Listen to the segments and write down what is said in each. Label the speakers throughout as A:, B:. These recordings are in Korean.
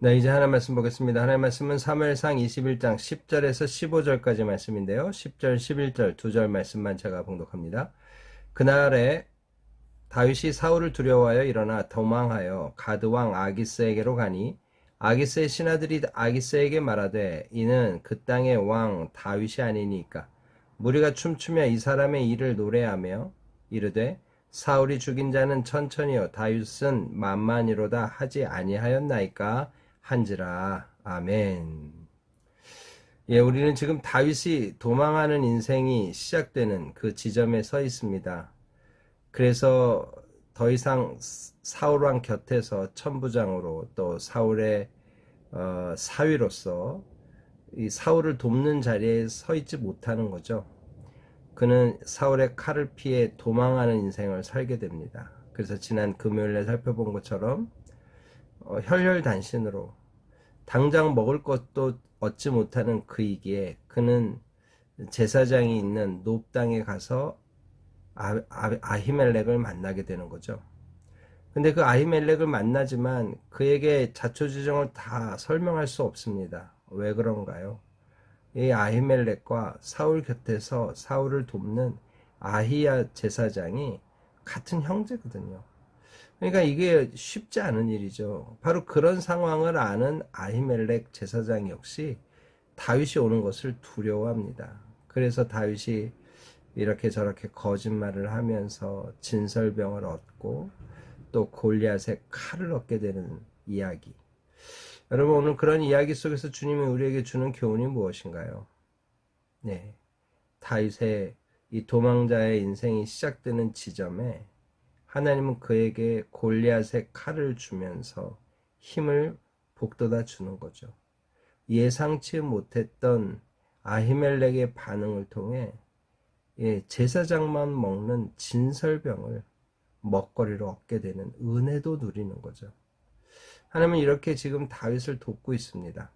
A: 네, 이제 하나님 말씀 보겠습니다. 하나님 말씀은 사무엘상 21장 10절에서 15절까지 말씀인데요. 10절, 11절 두 절 말씀만 제가 봉독합니다. 그날에 다윗이 사울을 두려워하여 일어나 도망하여 가드왕 아기스에게로 가니 아기스의 신하들이 아기스에게 말하되 이는 그 땅의 왕 다윗이 아니니까 무리가 춤추며 이 사람의 일을 노래하며 이르되 사울이 죽인 자는 천천히요 다윗은 만만이로다 하지 아니하였나이까 한지라. 아멘. 예, 우리는 지금 다윗이 도망하는 인생이 시작되는 그 지점에 서 있습니다. 그래서 더 이상 사울 왕 곁에서 천부장으로 또 사울의 사위로서 이 사울을 돕는 자리에 서 있지 못하는 거죠. 그는 사울의 칼을 피해 도망하는 인생을 살게 됩니다. 그래서 지난 금요일에 살펴본 것처럼 혈혈단신으로 당장 먹을 것도 얻지 못하는 그이기에 그는 제사장이 있는 놉 땅에 가서 아히멜렉을 만나게 되는 거죠. 근데 그 아히멜렉을 만나지만 그에게 자초지종을 다 설명할 수 없습니다. 왜 그런가요? 이 아히멜렉과 사울 곁에서 사울을 돕는 아히야 제사장이 같은 형제거든요. 그러니까 이게 쉽지 않은 일이죠. 바로 그런 상황을 아는 아히멜렉 제사장 역시 다윗이 오는 것을 두려워합니다. 그래서 다윗이 이렇게 저렇게 거짓말을 하면서 진설병을 얻고 또 골리앗의 칼을 얻게 되는 이야기. 여러분, 오늘 그런 이야기 속에서 주님이 우리에게 주는 교훈이 무엇인가요? 네, 다윗의 이 도망자의 인생이 시작되는 지점에 하나님은 그에게 골리앗의 칼을 주면서 힘을 북돋아 주는 거죠. 예상치 못했던 아히멜렉의 반응을 통해 제사장만 먹는 진설병을 먹거리로 얻게 되는 은혜도 누리는 거죠. 하나님은 이렇게 지금 다윗을 돕고 있습니다.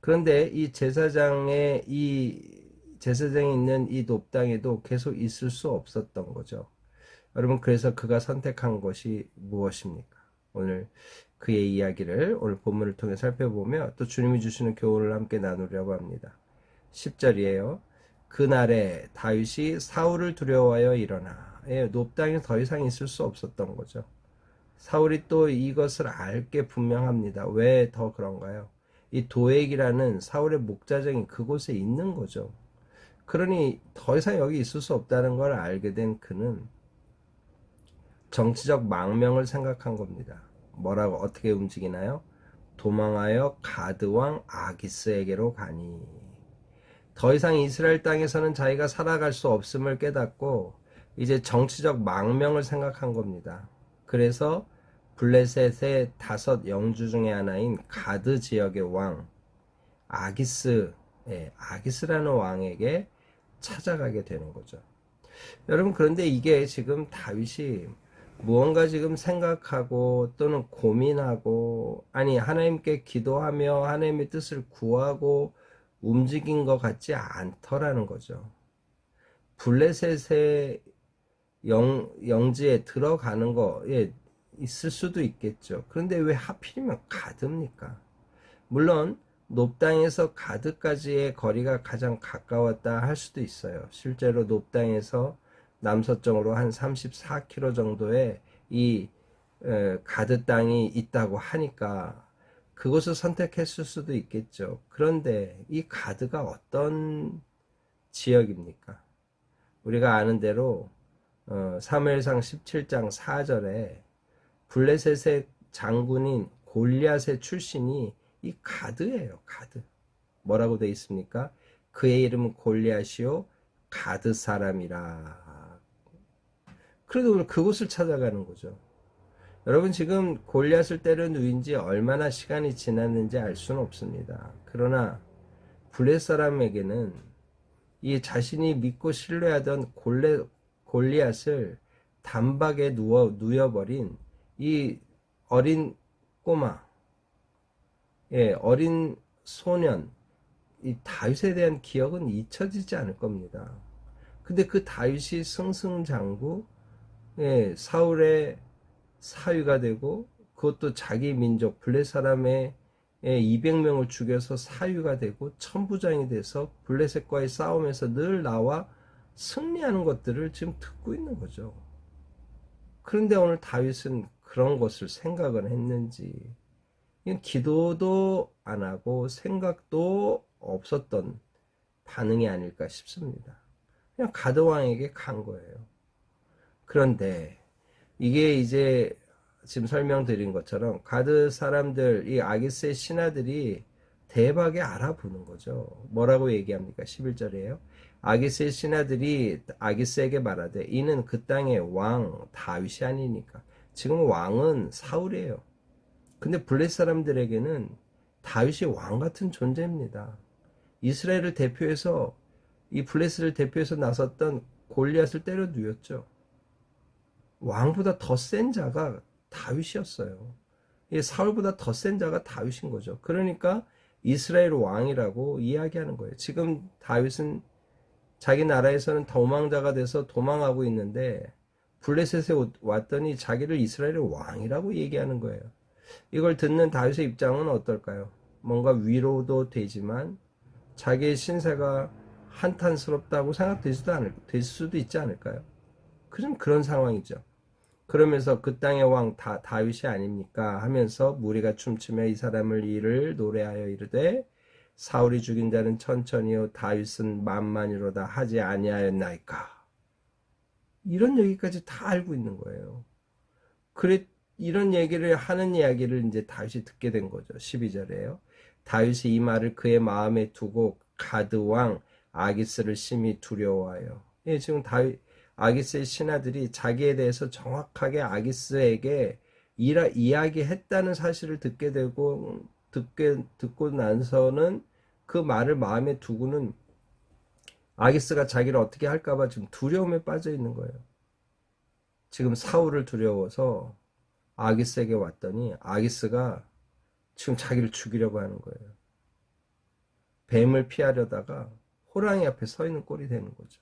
A: 그런데 이 제사장이 있는 이 놉당에도 계속 있을 수 없었던 거죠. 여러분, 그래서 그가 선택한 것이 무엇입니까? 오늘 그의 이야기를 오늘 본문을 통해 살펴보며 또 주님이 주시는 교훈을 함께 나누려고 합니다. 10절이에요. 그날에 다윗이 사울을 두려워하여 일어나. 놉당에 더 이상 있을 수 없었던 거죠. 사울이 또 이것을 알 게 분명합니다. 왜 더 그런가요? 이 도액이라는 사울의 목자정이 그곳에 있는 거죠. 그러니 더 이상 여기 있을 수 없다는 걸 알게 된 그는 정치적 망명을 생각한 겁니다. 뭐라고 어떻게 움직이나요? 도망하여 가드왕 아기스에게로 가니. 더 이상 이스라엘 땅에서는 자기가 살아갈 수 없음을 깨닫고 이제 정치적 망명을 생각한 겁니다. 그래서 블레셋의 5 영주 중에 하나인 가드 지역의 왕 아기스라는 왕에게 찾아가게 되는 거죠. 여러분, 그런데 이게 지금 다윗이 무언가 지금 생각하고 또는 고민하고 하나님께 기도하며 하나님의 뜻을 구하고 움직인 것 같지 않더라는 거죠. 블레셋의 영지에 들어가는 거에 있을 수도 있겠죠. 그런데 왜 하필이면 가드입니까? 물론 놉당에서 가드까지의 거리가 가장 가까웠다 할 수도 있어요. 실제로 놉당에서 남서쪽으로 한 34km 정도의 이 가드 땅이 있다고 하니까 그곳을 선택했을 수도 있겠죠. 그런데 이 가드가 어떤 지역입니까? 우리가 아는 대로 사무엘상 17장 4절에 블레셋의 장군인 골리앗의 출신이 이 가드예요. 가드. 뭐라고 되어 있습니까? 그의 이름은 골리앗이요 가드 사람이라. 그래도 오늘 그곳을 찾아가는 거죠. 여러분, 지금 골리앗을 때려 누인 지 얼마나 시간이 지났는지 알 수는 없습니다. 그러나 블레셋 사람에게는 이 자신이 믿고 신뢰하던 골리앗을 단박에 누워버린 이 어린 꼬마, 어린 소년, 이 다윗에 대한 기억은 잊혀지지 않을 겁니다. 근데 그 다윗이 승승장구 사울의 사위가 되고 그것도 자기 민족 블레셋 사람의 200명을 죽여서 사위가 되고 천부장이 돼서 블레셋과의 싸움에서 늘 나와 승리하는 것들을 지금 듣고 있는 거죠. 그런데 오늘 다윗은 그런 것을 생각을 했는지, 이건 기도도 안 하고 생각도 없었던 반응이 아닐까 싶습니다. 그냥 가드왕에게 간 거예요. 그런데 이게 이제 지금 설명드린 것처럼 가드 사람들, 이 아기스의 신하들이 대박에 알아보는 거죠. 뭐라고 얘기합니까? 11절이에요. 아기스의 신하들이 아기스에게 말하되 이는 그 땅의 왕 다윗이 아니니까. 지금 왕은 사울이에요. 근데 블레셋 사람들에게는 다윗이 왕 같은 존재입니다. 이스라엘을 대표해서, 이 블레셋을 대표해서 나섰던 골리앗을 때려 누웠죠. 왕보다 더 센 자가 다윗이었어요. 사울보다 더 센 자가 다윗인 거죠. 그러니까 이스라엘 왕이라고 이야기하는 거예요. 지금 다윗은 자기 나라에서는 도망자가 돼서 도망하고 있는데 블레셋에 왔더니 자기를 이스라엘의 왕이라고 얘기하는 거예요. 이걸 듣는 다윗의 입장은 어떨까요? 뭔가 위로도 되지만 자기의 신세가 한탄스럽다고 될 수도 있지 않을까요? 그런 상황이죠. 그러면서 그 땅의 왕 다윗이 아닙니까? 하면서 무리가 춤추며 이 사람을 이를 노래하여 이르되 사울이 죽인 자는 천천히요 다윗은 만만이로다 하지 아니하였나이까. 이런 얘기까지 다 알고 있는 거예요. 이런 얘기를 하는 이야기를 이제 다윗이 듣게 된 거죠. 12절에요. 다윗이 이 말을 그의 마음에 두고 가드 왕 아기스를 심히 두려워하여. 지금 아기스의 신하들이 자기에 대해서 정확하게 아기스에게 이야기했다는 사실을 듣고 나서는 그 말을 마음에 두고는 아기스가 자기를 어떻게 할까봐 지금 두려움에 빠져 있는 거예요. 지금 사울을 두려워서 아기스에게 왔더니 아기스가 지금 자기를 죽이려고 하는 거예요. 뱀을 피하려다가 호랑이 앞에 서 있는 꼴이 되는 거죠.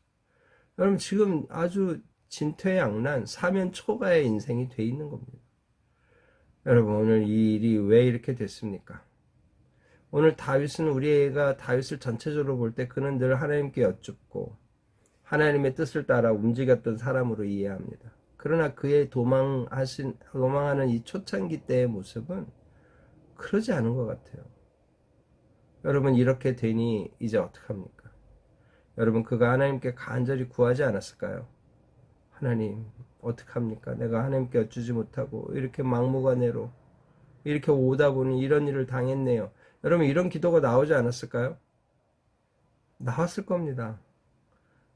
A: 여러분 지금 아주 진퇴양난 사면초가의 인생이 돼 있는 겁니다. 여러분 오늘 이 일이 왜 이렇게 됐습니까? 오늘 다윗은 우리가 다윗을 전체적으로 볼 때 그는 늘 하나님께 여쭙고 하나님의 뜻을 따라 움직였던 사람으로 이해합니다. 그러나 그의 도망하는 이 초창기 때의 모습은 그러지 않은 것 같아요. 여러분 이렇게 되니 이제 어떡합니까? 여러분 그가 하나님께 간절히 구하지 않았을까요? 하나님 어떡합니까? 내가 하나님께 여쭈지 못하고 이렇게 막무가내로 이렇게 오다 보니 이런 일을 당했네요. 여러분 이런 기도가 나오지 않았을까요? 나왔을 겁니다.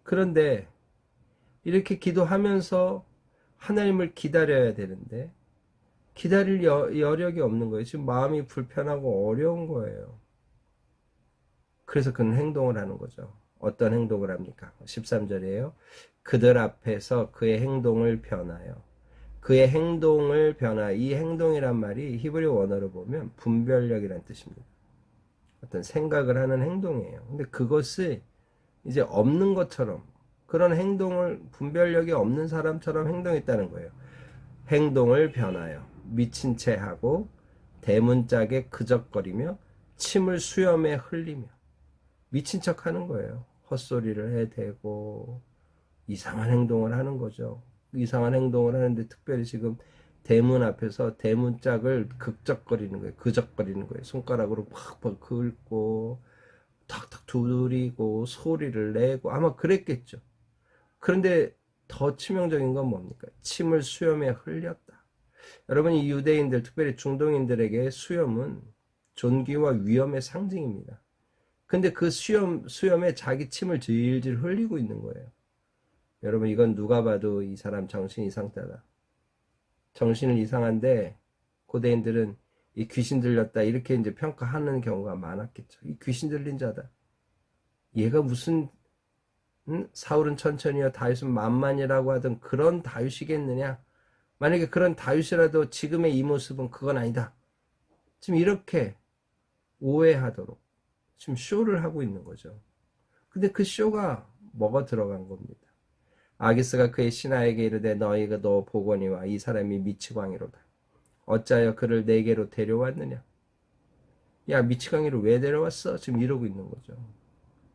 A: 그런데 이렇게 기도하면서 하나님을 기다려야 되는데 기다릴 여력이 없는 거예요. 지금 마음이 불편하고 어려운 거예요. 그래서 그는 행동을 하는 거죠. 어떤 행동을 합니까? 13절이에요. 그들 앞에서 그의 행동을 변하여. 그의 행동을 변화. 이 행동이란 말이 히브리 원어로 보면 분별력이란 뜻입니다. 어떤 생각을 하는 행동이에요. 근데 그것이 이제 없는 것처럼 그런 행동을 분별력이 없는 사람처럼 행동했다는 거예요. 행동을 변하여 미친 채 하고 대문짝에 그적거리며 침을 수염에 흘리며 미친 척 하는 거예요. 헛소리를 해대고 이상한 행동을 하는 거죠. 이상한 행동을 하는데 특별히 지금 대문 앞에서 대문짝을 그적거리는 거예요. 손가락으로 팍팍 긁고 탁탁 두드리고 소리를 내고 아마 그랬겠죠. 그런데 더 치명적인 건 뭡니까? 침을 수염에 흘렸다. 여러분 이 유대인들 특별히 중동인들에게 수염은 존귀와 위엄의 상징입니다. 근데 그 수염에 자기 침을 질질 흘리고 있는 거예요. 여러분 이건 누가 봐도 이 사람 정신이 이상하다. 정신은 이상한데 고대인들은 이 귀신 들렸다 이렇게 이제 평가하는 경우가 많았겠죠. 이 귀신 들린 자다. 얘가 무슨 사울은 천천히요 다윗은 만만이라고 하던 그런 다윗이겠느냐. 만약에 그런 다윗이라도 지금의 이 모습은 그건 아니다. 지금 이렇게 오해하도록 지금 쇼를 하고 있는 거죠. 근데 그 쇼가 뭐가 들어간 겁니다. 아기스가 그의 신하에게 이르되 너희가 너 보거니와 이 사람이 미치광이로다. 어찌하여 그를 내게로 데려왔느냐. 야, 미치광이를 왜 데려왔어? 지금 이러고 있는 거죠.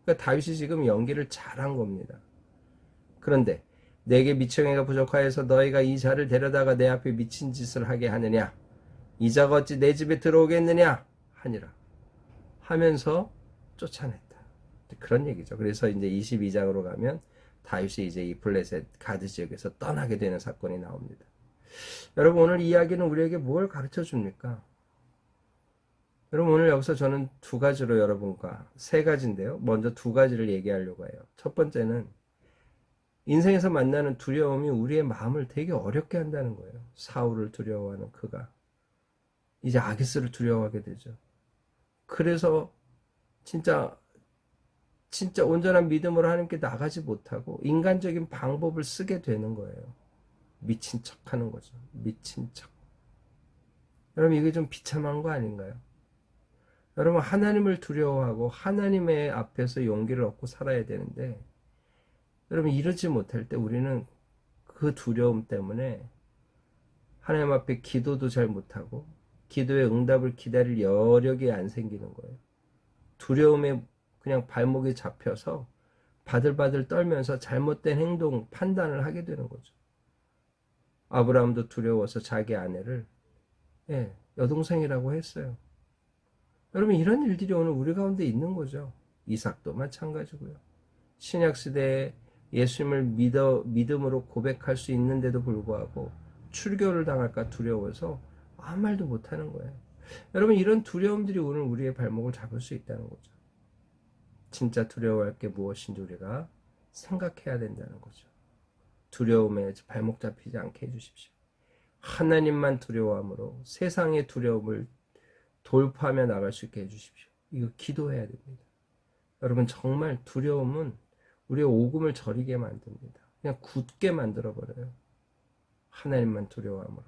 A: 그러니까 다윗이 지금 연기를 잘한 겁니다. 그런데 내게 미치광이가 부족하여서 너희가 이 자를 데려다가 내 앞에 미친 짓을 하게 하느냐? 이 자가 어찌 내 집에 들어오겠느냐? 하니라. 하면서 쫓아냈다. 그런 얘기죠. 그래서 이제 22장으로 가면 다윗이 이제 이 블레셋 가드 지역에서 떠나게 되는 사건이 나옵니다. 여러분, 오늘 이야기는 우리에게 뭘 가르쳐 줍니까? 여러분, 오늘 여기서 저는 두 가지로 여러분과 세 가지인데요. 먼저 두 가지를 얘기하려고 해요. 첫 번째는 인생에서 만나는 두려움이 우리의 마음을 되게 어렵게 한다는 거예요. 사울을 두려워하는 그가 이제 아기스를 두려워하게 되죠. 그래서 진짜 온전한 믿음으로 하나님께 나가지 못하고 인간적인 방법을 쓰게 되는 거예요. 미친 척 하는 거죠. 미친 척. 여러분, 이게 좀 비참한 거 아닌가요? 여러분, 하나님을 두려워하고 하나님의 앞에서 용기를 얻고 살아야 되는데, 여러분, 이러지 못할 때 우리는 그 두려움 때문에 하나님 앞에 기도도 잘 못하고 기도의 응답을 기다릴 여력이 안 생기는 거예요. 두려움에 그냥 발목이 잡혀서 바들바들 떨면서 잘못된 행동, 판단을 하게 되는 거죠. 아브라함도 두려워서 자기 아내를 여동생이라고 했어요. 여러분, 이런 일들이 오늘 우리 가운데 있는 거죠. 이삭도 마찬가지고요. 신약시대에 예수님을 믿음으로 고백할 수 있는데도 불구하고 출교를 당할까 두려워서 아무 말도 못하는 거예요. 여러분, 이런 두려움들이 오늘 우리의 발목을 잡을 수 있다는 거죠. 진짜 두려워할 게 무엇인지 우리가 생각해야 된다는 거죠. 두려움에 발목 잡히지 않게 해주십시오. 하나님만 두려워함으로 세상의 두려움을 돌파하며 나갈 수 있게 해주십시오. 이거 기도해야 됩니다. 여러분, 정말 두려움은 우리의 오금을 저리게 만듭니다. 그냥 굳게 만들어버려요. 하나님만 두려워함으로,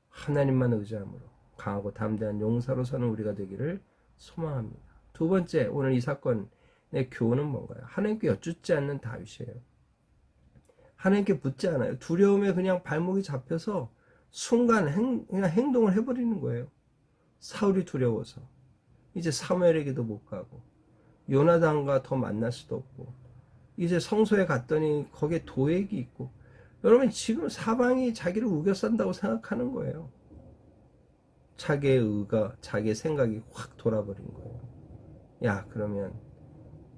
A: 하나님만 의지함으로 강하고 담대한 용사로 서는 우리가 되기를 소망합니다. 두 번째, 오늘 이 사건의 교훈은 뭔가요? 하나님께 여쭙지 않는 다윗이에요. 하나님께 묻지 않아요. 두려움에 그냥 발목이 잡혀서 순간 그냥 행동을 해버리는 거예요. 사울이 두려워서 이제 사무엘에게도 못 가고 요나단과 더 만날 수도 없고 이제 성소에 갔더니 거기에 도액이 있고, 여러분, 지금 사방이 자기를 우겨싼다고 생각하는 거예요. 자기의 의가, 자기의 생각이 확 돌아버린 거예요. 야, 그러면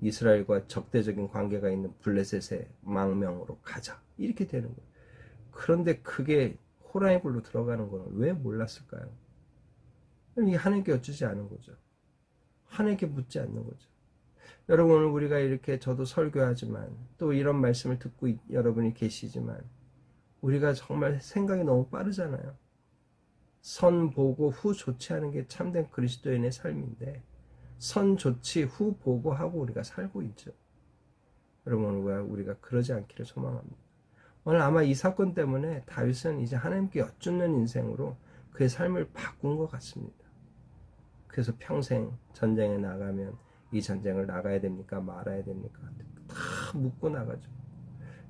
A: 이스라엘과 적대적인 관계가 있는 블레셋의 망명으로 가자, 이렇게 되는 거예요. 그런데 그게 호랑이 굴로 들어가는 거는 왜 몰랐을까요? 이게 하나님께 여쭈지 않은 거죠. 하나님께 묻지 않는 거죠. 여러분, 오늘 우리가 이렇게, 저도 설교하지만 또 이런 말씀을 듣고 여러분이 계시지만 우리가 정말 생각이 너무 빠르잖아요. 선 보고 후 조치하는 게 참된 그리스도인의 삶인데 선 조치 후 보고 하고 우리가 살고 있죠. 여러분, 오늘 우리가 그러지 않기를 소망합니다. 오늘 아마 이 사건 때문에 다윗은 이제 하나님께 여쭙는 인생으로 그의 삶을 바꾼 것 같습니다. 그래서 평생 전쟁에 나가면 이 전쟁을 나가야 됩니까? 말아야 됩니까? 다 묻고 나가죠.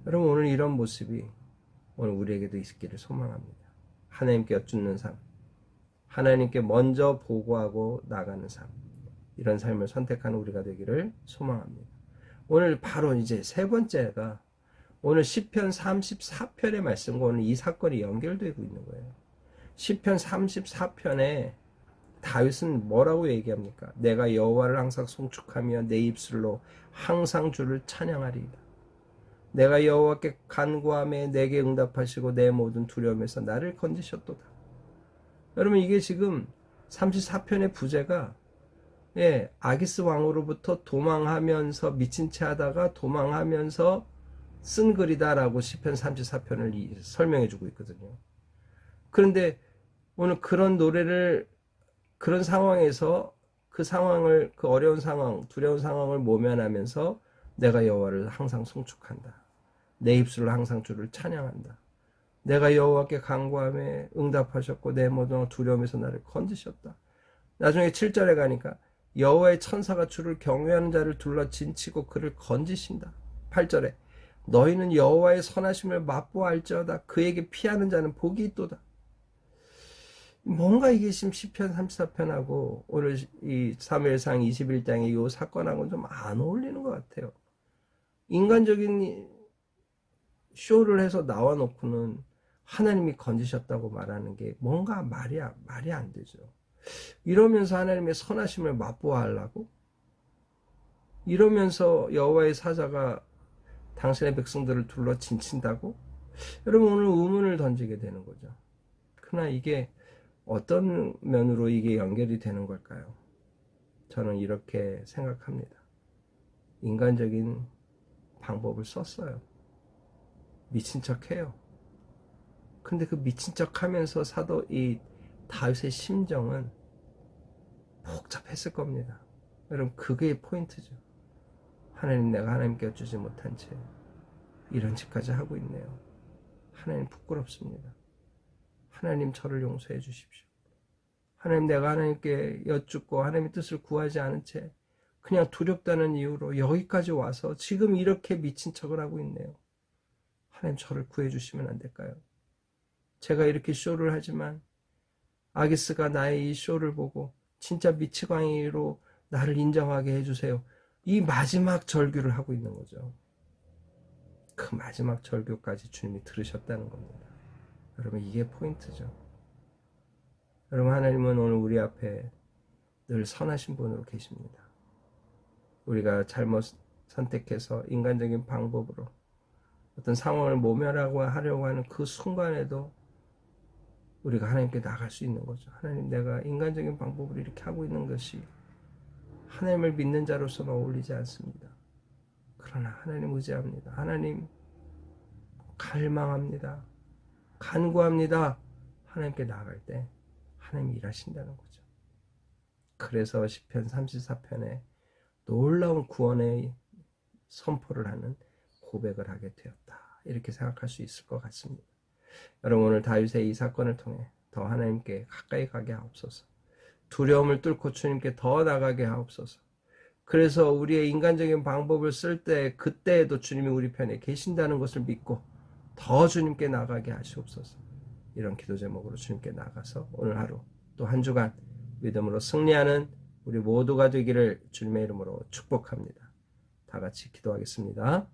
A: 여러분, 오늘 이런 모습이 오늘 우리에게도 있기를 소망합니다. 하나님께 여쭙는 삶, 하나님께 먼저 보고하고 나가는 삶, 이런 삶을 선택하는 우리가 되기를 소망합니다. 오늘 바로 이제 세 번째가 오늘 시편 34편의 말씀과 오늘 이 사건이 연결되고 있는 거예요. 시편 34편에 다윗은 뭐라고 얘기합니까? 내가 여호와를 항상 송축하며 내 입술로 항상 주를 찬양하리이다. 내가 여호와께 간구하며 내게 응답하시고 내 모든 두려움에서 나를 건지셨도다. 여러분, 이게 지금 34편의 부제가 아기스 왕으로부터 도망하면서 미친 채 하다가 도망하면서 쓴 글이다라고 시편 34편을 설명해 주고 있거든요. 그런데 오늘 그런 노래를, 그런 상황에서 그 상황을, 그 어려운 상황, 두려운 상황을 모면하면서 내가 여호와를 항상 송축한다. 내 입술로 항상 주를 찬양한다. 내가 여호와께 간구하며 응답하셨고 내 모든 두려움에서 나를 건지셨다. 나중에 7절에 가니까 여호와의 천사가 주를 경외하는 자를 둘러 진치고 그를 건지신다. 8절에 너희는 여호와의 선하심을 맛보아 알지어다. 그에게 피하는 자는 복이 있도다. 뭔가 이게 지금 시편 34편하고 오늘 이 사무엘상 21장의 이 사건하고는 좀 안 어울리는 것 같아요. 인간적인 쇼를 해서 나와 놓고는 하나님이 건지셨다고 말하는 게 뭔가 말이 안 되죠. 이러면서 하나님의 선하심을 맛보아하려고, 이러면서 여호와의 사자가 당신의 백성들을 둘러 진친다고? 여러분, 오늘 의문을 던지게 되는 거죠. 그러나 이게 어떤 면으로 이게 연결이 되는 걸까요? 저는 이렇게 생각합니다. 인간적인 방법을 썼어요. 미친 척 해요. 근데 그 미친 척 하면서 사도 이 다윗의 심정은 복잡했을 겁니다. 여러분, 그게 포인트죠. 하나님, 내가 하나님께 여쭈지 못한 채 이런 짓까지 하고 있네요. 하나님, 부끄럽습니다. 하나님, 저를 용서해 주십시오. 하나님, 내가 하나님께 여쭙고 하나님의 뜻을 구하지 않은 채 그냥 두렵다는 이유로 여기까지 와서 지금 이렇게 미친 척을 하고 있네요. 하나님, 저를 구해 주시면 안 될까요? 제가 이렇게 쇼를 하지만 아기스가 나의 이 쇼를 보고 진짜 미치광이로 나를 인정하게 해주세요. 이 마지막 절규를 하고 있는 거죠. 그 마지막 절규까지 주님이 들으셨다는 겁니다. 여러분, 이게 포인트죠. 여러분, 하나님은 오늘 우리 앞에 늘 선하신 분으로 계십니다. 우리가 잘못 선택해서 인간적인 방법으로 어떤 상황을 모면하고 하려고 하는 그 순간에도 우리가 하나님께 나갈 수 있는 거죠. 하나님, 내가 인간적인 방법으로 이렇게 하고 있는 것이 하나님을 믿는 자로서는 어울리지 않습니다. 그러나 하나님 의지합니다. 하나님 갈망합니다. 간구합니다. 하나님께 나아갈 때 하나님이 일하신다는 거죠. 그래서 시편 34편에 놀라운 구원의 선포를 하는 고백을 하게 되었다. 이렇게 생각할 수 있을 것 같습니다. 여러분, 오늘 다윗의 이 사건을 통해 더 하나님께 가까이 가게 하옵소서. 두려움을 뚫고 주님께 더 나가게 하옵소서. 그래서 우리의 인간적인 방법을 쓸 때 그때에도 주님이 우리 편에 계신다는 것을 믿고 더 주님께 나가게 하시옵소서. 이런 기도 제목으로 주님께 나가서 오늘 하루 또 한 주간 믿음으로 승리하는 우리 모두가 되기를 주님의 이름으로 축복합니다. 다 같이 기도하겠습니다.